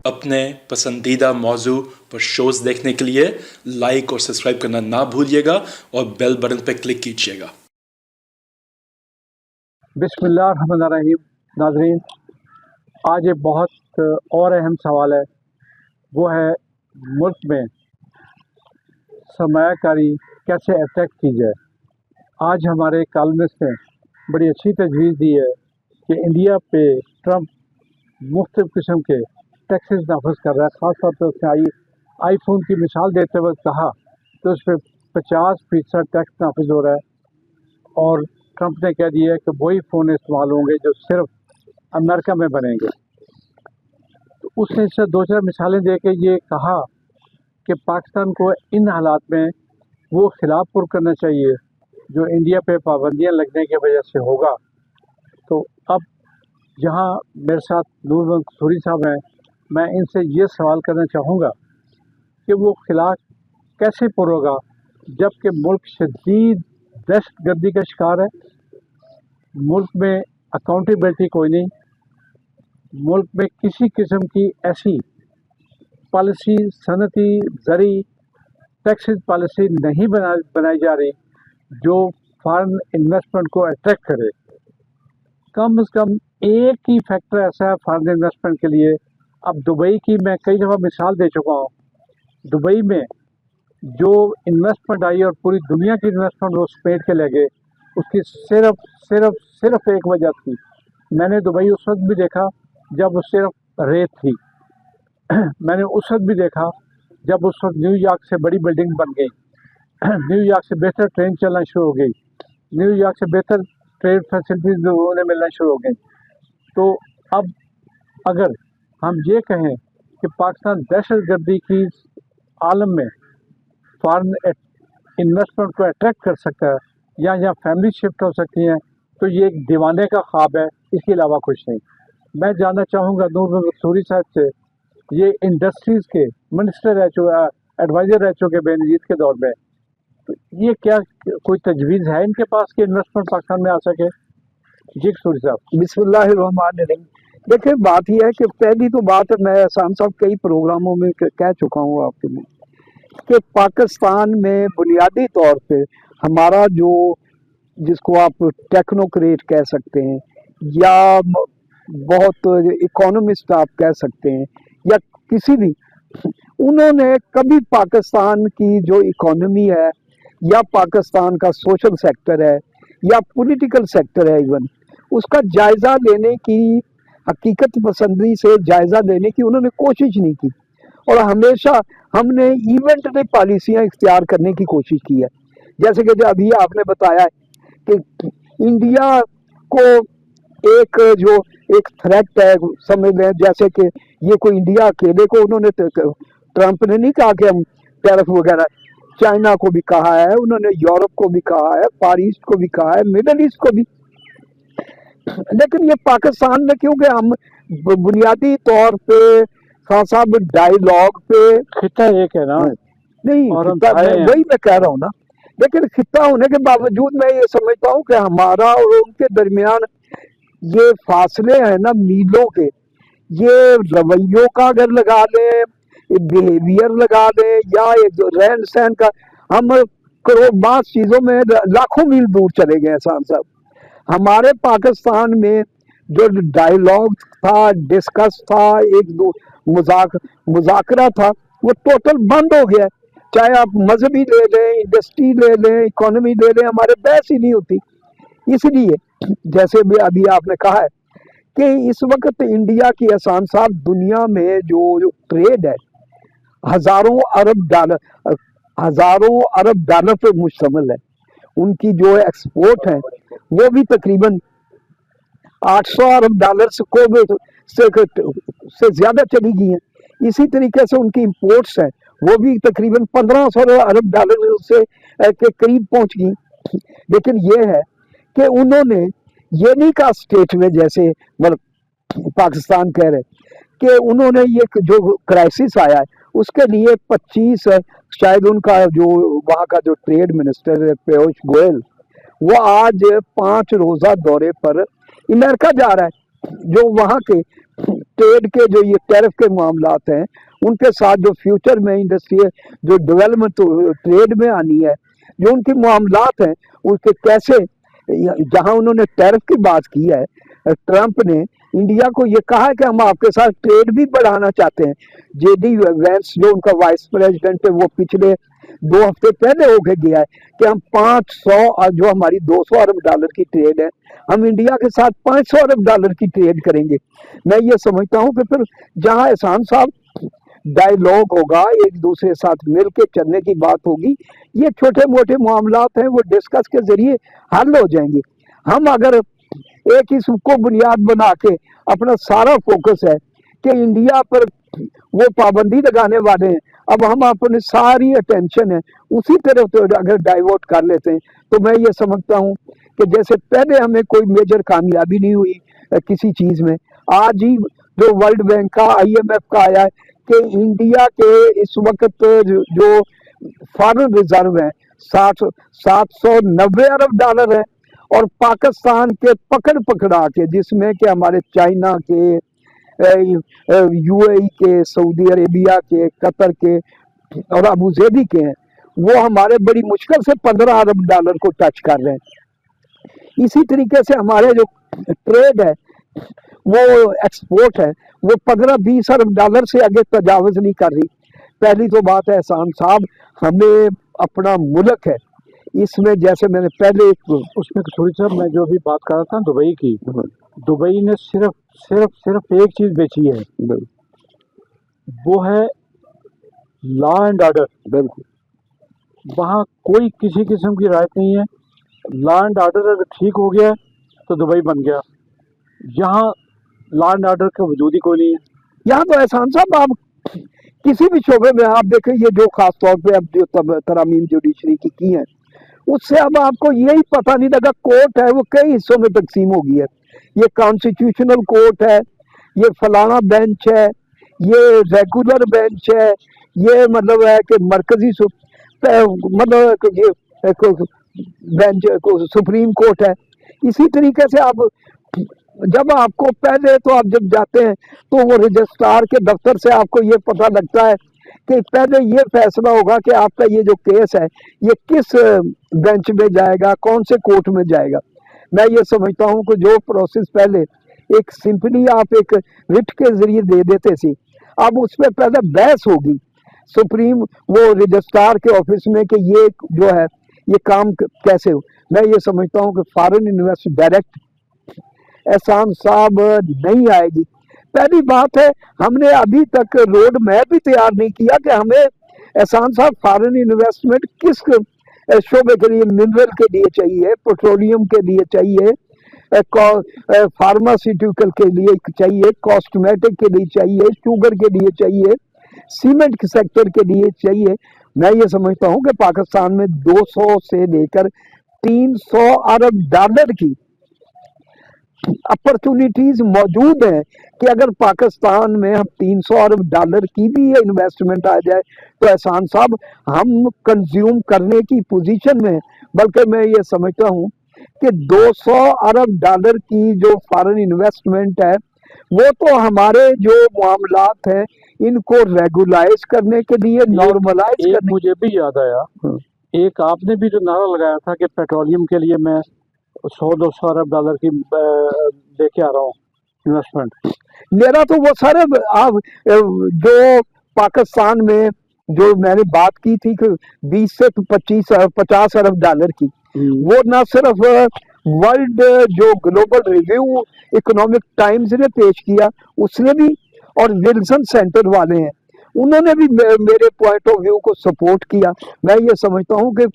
अपने पसंदीदा मौजू पर शोज देखने के लिए लाइक और सब्सक्राइब करना ना भूलिएगा और बेल बटन पर क्लिक कीजिएगा। बिस्मिल्लाहिर्रहमानिर्रहीम। नाज़रीन, आज एक बहुत और अहम सवाल है, वो है मुल्क में सरमायाकारी कैसे अट्रैक्ट की जाए। आज हमारे कॉलमिस्ट ने बड़ी अच्छी तजवीज़ दी है कि इंडिया पे ट्रंप मुख्तलिफ़ किस्म के टैक्सेस नाफिज कर रहा है। ख़ास तौर पर उसने आईफोन की मिसाल देते हुए कहा तो उस पर 50% टैक्स नाफिज हो रहा है, और ट्रंप ने कह दिया है कि वही फ़ोन इस्तेमाल होंगे जो सिर्फ अमेरिका में बनेंगे। तो उसने इससे दो चार मिसालें दे के ये कहा कि पाकिस्तान को इन हालात में वो खिलाफ पुर करना चाहिए जो इंडिया पे पाबंदियां लगने की वजह से होगा। तो अब जहां मेरे साथ नूर कसूरी साहब हैं, मैं इनसे ये सवाल करना चाहूँगा कि वो खिलाफ कैसे पुर होगा जबकि मुल्क शदीद दहशतगर्दी का शिकार है, मुल्क में अकाउंटेबिलिटी कोई नहीं, मुल्क में किसी किस्म की ऐसी पॉलिसी सनती ज़री टैक्सेस पॉलिसी नहीं बनाई जा रही जो फॉरेन इन्वेस्टमेंट को अट्रैक्ट करे। कम से कम एक ही फैक्टर ऐसा है फॉरेन इन्वेस्टमेंट के लिए। अब दुबई की मैं कई दफ़ा मिसाल दे चुका हूँ। दुबई में जो इन्वेस्टमेंट आई और पूरी दुनिया की इन्वेस्टमेंट वो समेट के ले गए, उसकी सिर्फ एक वजह थी। मैंने दुबई उस वक्त भी देखा जब वो सिर्फ रेत थी। मैंने उस वक्त भी देखा जब उस वक्त न्यूयॉर्क से बड़ी बिल्डिंग बन गई, न्यूयॉर्क से बेहतर ट्रेन चलना शुरू हो गई, न्यूयॉर्क से बेहतर ट्रेड फैसिलिटीज उन्हें मिलना शुरू हो गई। तो अब अगर हम ये कहें कि पाकिस्तान दहशतगर्दी की आलम में फॉरेन इन्वेस्टमेंट को अट्रैक्ट कर सकता है या यहाँ फैमिली शिफ्ट हो सकती हैं, तो ये एक दीवाने का ख्वाब है, इसके अलावा कुछ नहीं। मैं जानना चाहूँगा नूर कसूरी साहब से, ये इंडस्ट्रीज़ के मिनिस्टर रह चुके, एडवाइज़र रह चुके बेनजीर के दौर में, तो ये क्या कोई तजवीज़ है इनके पास कि इन्वेस्टमेंट पाकिस्तान में आ सके? जी कसूरी साहब। बिस्मिल्लाहिर्रहमानिर्रहीम। देखिए, बात यह है कि पहली तो बात मैं एहसान साहब कई प्रोग्रामों में कह चुका हूँ आपके में कि पाकिस्तान में बुनियादी तौर पे हमारा जो जिसको आप टेक्नोक्रेट कह सकते हैं या बहुत इकोनॉमिस्ट आप कह सकते हैं या किसी भी, उन्होंने कभी पाकिस्तान की जो इकोनॉमी है या पाकिस्तान का सोशल सेक्टर है या पॉलिटिकल सेक्टर है इवन, उसका जायज़ा लेने की, हकीकत पसंदी से जायज़ा लेने की उन्होंने कोशिश नहीं की। और हमेशा हमने इवेंट पॉलिसियाँ इख्तियार करने की कोशिश की है। जैसे कि जो अभी आपने बताया कि इंडिया को एक थ्रेट है, समझ लें, जैसे कि ये कोई इंडिया अकेले को, उन्होंने ट्रंप ने नहीं कहा कि हम टैरिफ वगैरह, चाइना को भी कहा है उन्होंने, यूरोप को भी कहा है, फार ईस्ट को भी कहा है, मिडल ईस्ट को भी। लेकिन ये पाकिस्तान में क्योंकि हम बुनियादी तौर पे साहब डायलॉग पे, खिता एक है ना, नहीं और वही मैं कह रहा हूँ ना, लेकिन खिता होने के बावजूद मैं ये समझता हूँ कि हमारा और उनके दरमियान ये फासले हैं ना मीलों के, ये रवैयों का अगर लगा लें, बिहेवियर लगा लें या एक रहन सहन का, हम करोड़ बास चीज़ों में लाखों मील दूर चले गए एहसान साहब। हमारे पाकिस्तान में जो डायलॉग था, डिस्कस था, एक दो मुज़ाकरा था, वो टोटल बंद हो गया। चाहे आप मजहबी ले लें, इंडस्ट्री ले लें, इकोनॉमी ले लें, हमारे बहस ही नहीं होती। इसलिए जैसे भी अभी आपने कहा है कि इस वक्त इंडिया की एहसान साहब दुनिया में जो ट्रेड है हज़ारों अरब डॉलर पर मुश्तमिल है। उनकी जो एक्सपोर्ट है वो भी तकरीबन 800 अरब डॉलर से ज़्यादा चली गई हैं। इसी तरीके से उनकी इंपोर्ट्स हैं वो भी तकरीबन 1500 अरब डॉलर से के करीब पहुंच गई। लेकिन ये है कि उन्होंने ये नहीं कहा स्टेट में, जैसे मतलब पाकिस्तान कह रहे कि उन्होंने ये जो क्राइसिस आया है उसके लिए 25 शायद उनका जो वहाँ का जो ट्रेड मिनिस्टर है पीयूष गोयल, वो आज 5 रोज़ा दौरे पर अमेरिका जा रहा है। जो वहाँ के ट्रेड के जो ये टैरिफ के मामलात हैं उनके साथ जो फ्यूचर में इंडस्ट्री जो डेवलपमेंट ट्रेड में आनी है, जो उनकी मामलात हैं उसके कैसे, जहां उन्होंने टैरिफ की बात की है, ट्रंप ने इंडिया को ये कहा है कि हम आपके साथ ट्रेड भी बढ़ाना चाहते हैं। जेडी वैंस जो उनका वाइस प्रेसिडेंट है वो पिछले 2 हफ्ते पहले होके गया है कि हम 500 जो हमारी 200 अरब डॉलर की ट्रेड है, हम इंडिया के साथ 500 अरब डॉलर की ट्रेड करेंगे। मैं ये समझता हूँ कि फिर जहाँ एहसान साहब डायलॉग होगा, एक दूसरे के साथ मिल के चलने की बात होगी, ये छोटे मोटे मामलात हैं वो डिस्कस के जरिए हल हो जाएंगे। हम अगर एक ही को बुनियाद बना के अपना सारा फोकस है कि इंडिया पर वो पाबंदी लगाने वाले हैं, अब हम अपनी सारी अटेंशन है उसी तरफ तो अगर डाइवर्ट कर लेते हैं तो मैं ये समझता हूँ कि जैसे पहले हमें कोई मेजर कामयाबी नहीं हुई किसी चीज में, आज ही जो वर्ल्ड बैंक का IMF का आया है कि इंडिया के इस वक्त जो फॉरेन रिजर्व है 790 अरब डॉलर है, और पाकिस्तान के पकड़ पकड़ा के जिसमें कि हमारे चाइना के, UAE के, सऊदी अरेबिया के, कतर के और अबू धाबी के हैं, वो हमारे बड़ी मुश्किल से 15 अरब डॉलर को टच कर रहे हैं। इसी तरीके से हमारे जो ट्रेड है वो एक्सपोर्ट है वो 15-20 अरब डॉलर से आगे तजावज नहीं कर रही। पहली तो बात है एहसान साहब, हमें अपना मुल्क है इसमें, जैसे मैंने पहले उसमें थोड़ी सा मैं जो भी बात कर रहा था दुबई की, दुबई ने सिर्फ एक चीज बेची है, वो है लॉ एंड ऑर्डर। बिल्कुल, वहाँ कोई किसी किस्म की राहत नहीं है। लॉ एंड ऑर्डर अगर ठीक हो गया तो दुबई बन गया, यहाँ लॉ एंड ऑर्डर का वजूद ही कोई नहीं है। यहाँ तो एहसान साहब आप किसी भी शोबे में आप देखें, ये जो खास तौर पे अब जो तरामीम जुडिशरी की है उससे अब आपको यही पता नहीं लगा, कोर्ट है वो कई हिस्सों में तकसीम हो गई है। ये कॉन्स्टिट्यूशनल कोर्ट है, ये फलाना बेंच है, ये रेगुलर बेंच है, ये मतलब है कि मरकजी मतलब ये बेंच सुप्रीम कोर्ट है। इसी तरीके से आप जब आपको पहले तो आप जब जाते हैं तो वो रजिस्ट्रार के दफ्तर से आपको ये पता लगता है कि पहले ये फैसला होगा कि आपका ये जो केस है ये किस बेंच में जाएगा, कौन से कोर्ट में जाएगा। मैं ये समझता हूँ कि जो प्रोसेस पहले एक सिंपली आप एक रिट के जरिए दे देते थे, अब उसमें पहले बहस होगी सुप्रीम वो रजिस्ट्रार के ऑफिस में कि ये जो है ये काम कैसे हो। मैं ये समझता हूँ कि फॉरेन इन्वेस्ट डायरेक्ट एहसान साहब नहीं आएगी। पहली बात है हमने अभी तक रोड मैप भी तैयार नहीं किया कि हमें एहसान साहब फॉरेन इन्वेस्टमेंट किस शोबे के लिए, मिनरल के लिए चाहिए, पेट्रोलियम के लिए चाहिए, फार्मास्यूटिकल के लिए चाहिए, कॉस्मेटिक के लिए चाहिए, शुगर के लिए चाहिए, सीमेंट के सेक्टर के लिए चाहिए। मैं ये समझता हूँ कि पाकिस्तान में 200 से लेकर 300 अरब डॉलर की अपॉर्चुनिटीज मौजूद हैं कि अगर पाकिस्तान में हम 300 अरब डॉलर की भी इन्वेस्टमेंट आ जाए तो एहसान साहब हम कंज्यूम करने की पोजीशन में, बल्कि मैं ये समझता हूँ कि 200 अरब डॉलर की जो फॉरेन इन्वेस्टमेंट है वो तो हमारे जो मामलात हैं इनको रेगुलाइज करने के लिए, नॉर्मलाइज करने। मुझे भी याद आया, एक आपने भी जो नारा लगाया था कि पेट्रोलियम के लिए मैं 100-200 अरब डॉलर की लेके आ रहा हूँ इन्वेस्टमेंट। मेरा तो वो सारे आप जो पाकिस्तान में जो मैंने बात की थी कि 20 से 50 अरब डॉलर की, वो ना सिर्फ वर्ल्ड जो ग्लोबल रिव्यू इकोनॉमिक टाइम्स ने पेश किया उसने भी, और विल्सन सेंटर वाले हैं उन्होंने भी मेरे पॉइंट ऑफ व्यू को सपोर्ट किया। मैं ये समझता हूँ कि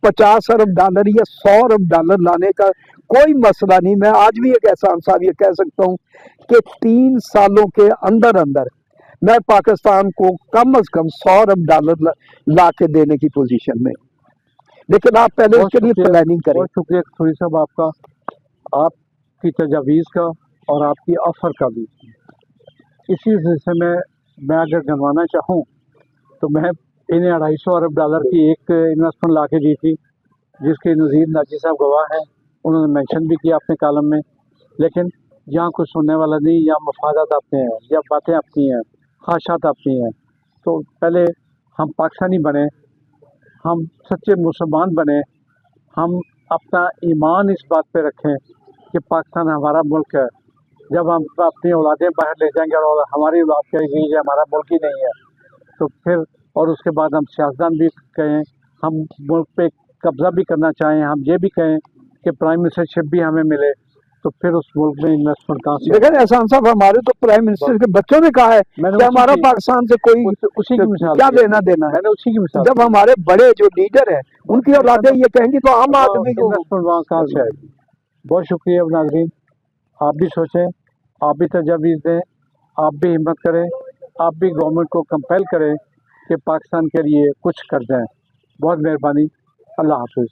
50 अरब डॉलर या 100 अरब डॉलर लाने का कोई मसला नहीं। मैं आज भी एक एहसान साहब ये कह सकता हूँ कि 3 सालों के अंदर अंदर मैं पाकिस्तान को कम से कम 100 अरब डॉलर ला के देने की पोजीशन में, लेकिन आप पहले उसके लिए प्लानिंग करें। बहुत शुक्रिया थोड़ी साहब आपका, आपकी तजावीज़ का और आपकी ऑफर का भी। इसी सिलसिले में मैं अगर गंवाना चाहूँ तो मैं इन्हें 250 अरब डॉलर की एक इन्वेस्टमेंट ला के दी थी जिसके नज़ीर नाजी साहब गवाह हैं, उन्होंने मेंशन भी किया अपने कॉलम में। लेकिन यहाँ कुछ सुनने वाला नहीं, यहाँ मफादात अपने हैं, या बातें अपनी हैं, ख्वाहिशात अपनी हैं। तो पहले हम पाकिस्तानी बने, हम सच्चे मुसलमान बने, हम अपना ईमान इस बात पे रखें कि पाकिस्तान हमारा मुल्क है। जब हम अपनी औलादें बाहर ले जाएंगे और हमारी औलाद कहेगी ये हमारा मुल्क ही नहीं है, तो फिर और उसके बाद हम सियासतदान भी कहें, हम मुल्क पे कब्जा भी करना चाहें, हम ये भी कहें कि प्राइम मिनिस्टरशिप भी हमें मिले, तो फिर उस मुल्क में इन्वेस्टमेंट कहाँ से? लेकिन एहसान साहब, हमारे तो प्राइम मिनिस्टर के बच्चों ने कहा है मैंने कि उसी हमारा की- पाकिस्तान से कोई उसी की मिसाल क्या दी। लेना देना है। मैंने उसी की मिसाल जब हमारे बड़े जो लीडर हैं उनकी औलादें ये कहेंगी तो आम आदमी को इन्वेस्टमेंट वहाँ कहाँ से आएगी? बहुत शुक्रिया नाज़रीन, आप भी सोचें, आप भी तजावीज़ दें, आप भी हिम्मत करें, आप भी गवर्नमेंट को कंपेल करें कि पाकिस्तान के लिए कुछ कर दें। बहुत मेहरबानी, अल्लाह हाफिज़।